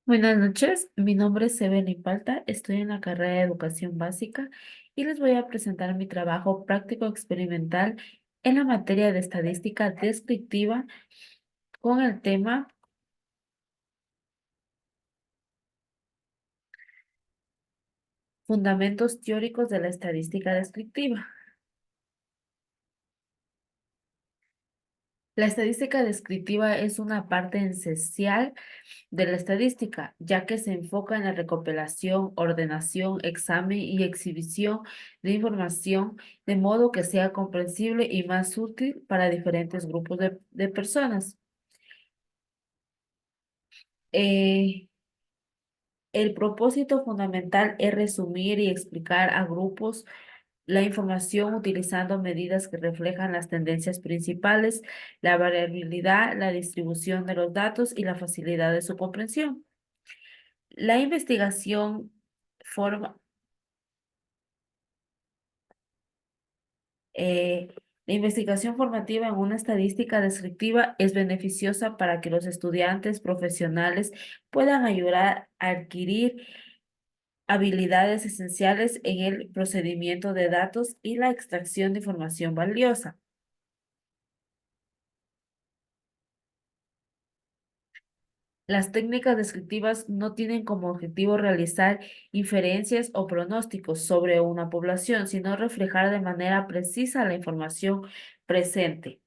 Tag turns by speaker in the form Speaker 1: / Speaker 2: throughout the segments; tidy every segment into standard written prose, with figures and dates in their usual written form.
Speaker 1: Buenas noches, mi nombre es Evelyn Palta, estoy en la carrera de Educación Básica y les voy a presentar mi trabajo práctico experimental en la materia de estadística descriptiva con el tema Fundamentos teóricos de la estadística descriptiva. La estadística descriptiva es una parte esencial de la estadística, ya que se enfoca en la recopilación, ordenación, examen y exhibición de información de modo que sea comprensible y más útil para diferentes grupos de personas. Eh, el propósito fundamental es resumir y explicar a grupos la información utilizando medidas que reflejan las tendencias principales, la variabilidad, la distribución de los datos y la facilidad de su comprensión. La investigación forma, eh, la investigación formativa en una estadística descriptiva es beneficiosa para que los estudiantes profesionales puedan ayudar a adquirir habilidades esenciales en el procedimiento de datos y la extracción de información valiosa. Las técnicas descriptivas no tienen como objetivo realizar inferencias o pronósticos sobre una población, sino reflejar de manera precisa la información presente.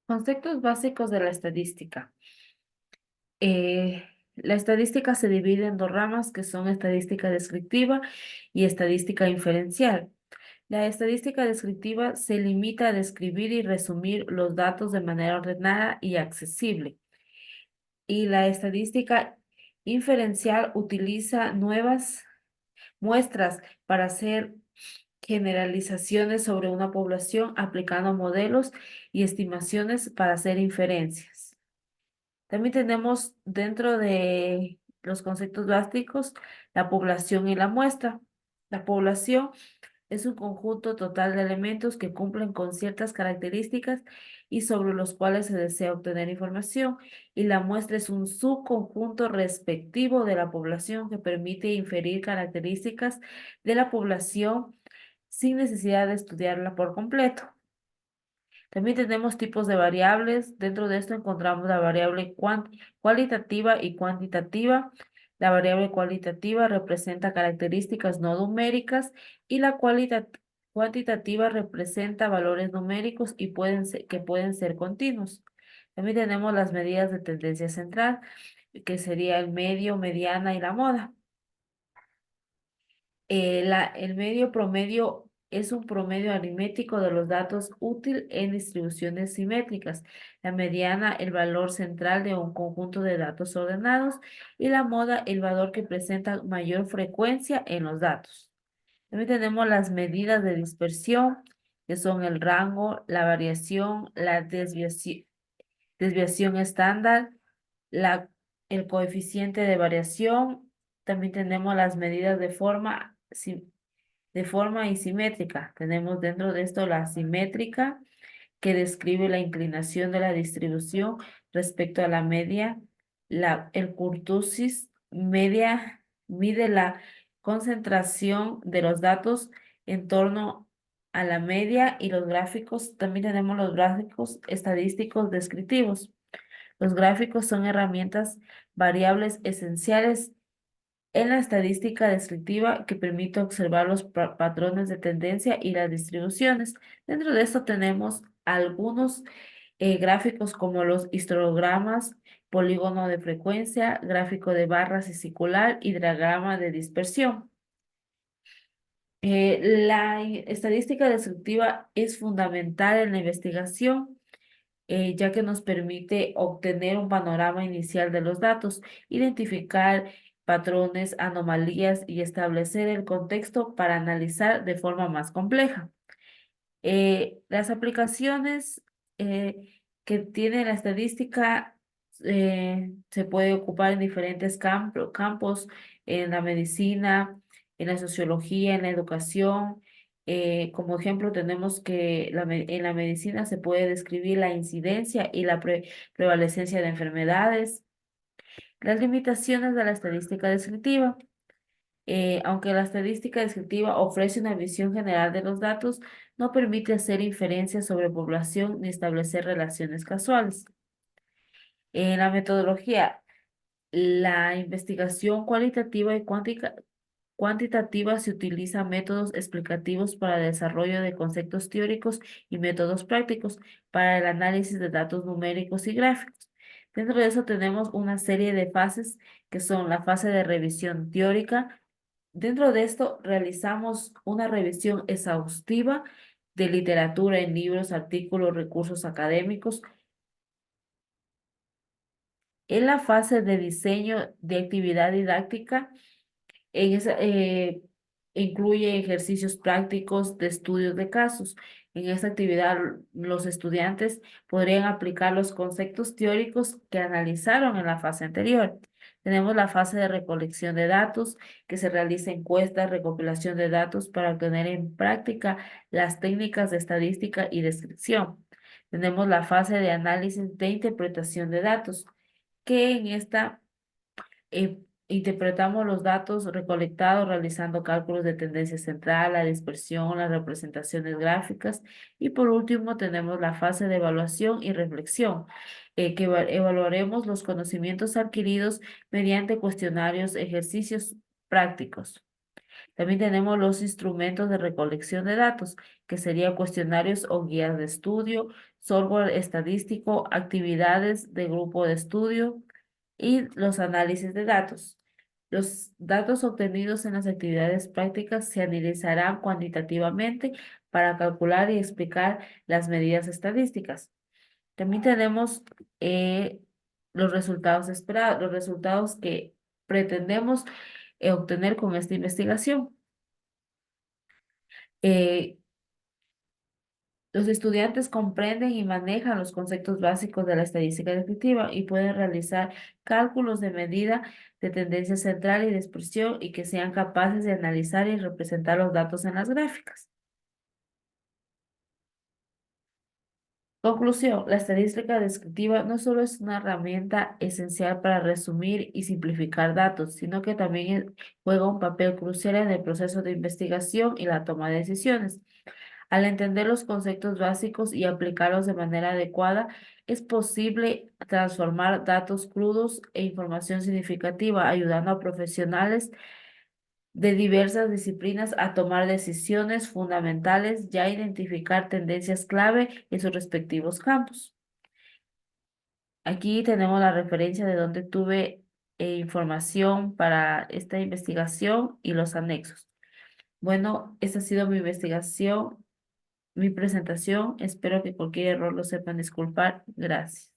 Speaker 1: Conceptos básicos de la estadística. La estadística se divide en dos ramas que son estadística descriptiva y estadística inferencial. La estadística descriptiva se limita a describir y resumir los datos de manera ordenada y accesible. Y la estadística inferencial utiliza nuevas muestras para hacer generalizaciones sobre una población aplicando modelos y estimaciones para hacer inferencias. También tenemos dentro de los conceptos básicos la población y la muestra. La población es un conjunto total de elementos que cumplen con ciertas características y sobre los cuales se desea obtener información. Y la muestra es un subconjunto respectivo de la población que permite inferir características de la población sin necesidad de estudiarla por completo. También tenemos tipos de variables. Dentro de esto encontramos la variable cualitativa y cuantitativa. La variable cualitativa representa características no numéricas y la cuantitativa representa valores numéricos y que pueden ser continuos. También tenemos las medidas de tendencia central, que sería el medio, mediana y la moda. El medio promedio es un promedio aritmético de los datos útil en distribuciones simétricas. La mediana, el valor central de un conjunto de datos ordenados. Y la moda, el valor que presenta mayor frecuencia en los datos. También tenemos las medidas de dispersión, que son el rango, la variación, la desviación estándar, la, el coeficiente de variación. También tenemos las medidas de forma isimétrica. Tenemos dentro de esto la simétrica, que describe la inclinación de la distribución respecto a la media. El kurtosis media mide la concentración de los datos en torno a la media y los gráficos. También tenemos los gráficos estadísticos descriptivos. Los gráficos son herramientas variables esenciales en la estadística descriptiva que permite observar los patrones de tendencia y las distribuciones. Dentro de esto tenemos algunos gráficos como los histogramas, polígono de frecuencia, gráfico de barras y circular y diagrama de dispersión. Estadística descriptiva es fundamental en la investigación, ya que nos permite obtener un panorama inicial de los datos, identificar patrones, anomalías y establecer el contexto para analizar de forma más compleja. Las aplicaciones que tiene la estadística se puede ocupar en diferentes campos, en la medicina, en la sociología, en la educación. Como ejemplo, tenemos que en la medicina se puede describir la incidencia y la prevalecencia de enfermedades. Las limitaciones de la estadística descriptiva. Aunque la estadística descriptiva ofrece una visión general de los datos, no permite hacer inferencias sobre población ni establecer relaciones casuales. En la metodología, la investigación cualitativa y cuantitativa se utiliza métodos explicativos para el desarrollo de conceptos teóricos y métodos prácticos para el análisis de datos numéricos y gráficos. Dentro de eso tenemos una serie de fases que son la fase de revisión teórica. Dentro de esto realizamos una revisión exhaustiva de literatura en libros, artículos, recursos académicos. En la fase de diseño de actividad didáctica, en esa, incluye ejercicios prácticos de estudios de casos. En esta actividad, los estudiantes podrían aplicar los conceptos teóricos que analizaron en la fase anterior. Tenemos la fase de recolección de datos, que se realiza encuestas, recopilación de datos para obtener en práctica las técnicas de estadística y descripción. Tenemos la fase de análisis de interpretación de datos, que en esta interpretamos los datos recolectados realizando cálculos de tendencia central, la dispersión, las representaciones gráficas y por último tenemos la fase de evaluación y reflexión, que evaluaremos los conocimientos adquiridos mediante cuestionarios, ejercicios prácticos. También tenemos los instrumentos de recolección de datos, que serían cuestionarios o guías de estudio, software estadístico, actividades de grupo de estudio, y los análisis de datos. Los datos obtenidos en las actividades prácticas se analizarán cuantitativamente para calcular y explicar las medidas estadísticas. También tenemos los resultados esperados, los resultados que pretendemos obtener con esta investigación. Eh, Los estudiantes comprenden y manejan los conceptos básicos de la estadística descriptiva y pueden realizar cálculos de medida de tendencia central y de expresión y que sean capaces de analizar y representar los datos en las gráficas. Conclusión, la estadística descriptiva no solo es una herramienta esencial para resumir y simplificar datos, sino que también juega un papel crucial en el proceso de investigación y la toma de decisiones. Al entender los conceptos básicos y aplicarlos de manera adecuada, es posible transformar datos crudos e información significativa, ayudando a profesionales de diversas disciplinas a tomar decisiones fundamentales y a identificar tendencias clave en sus respectivos campos. Aquí tenemos la referencia de donde tuve información para esta investigación y los anexos. Bueno, esta ha sido mi investigación, mi presentación. Espero que cualquier error lo sepan disculpar. Gracias.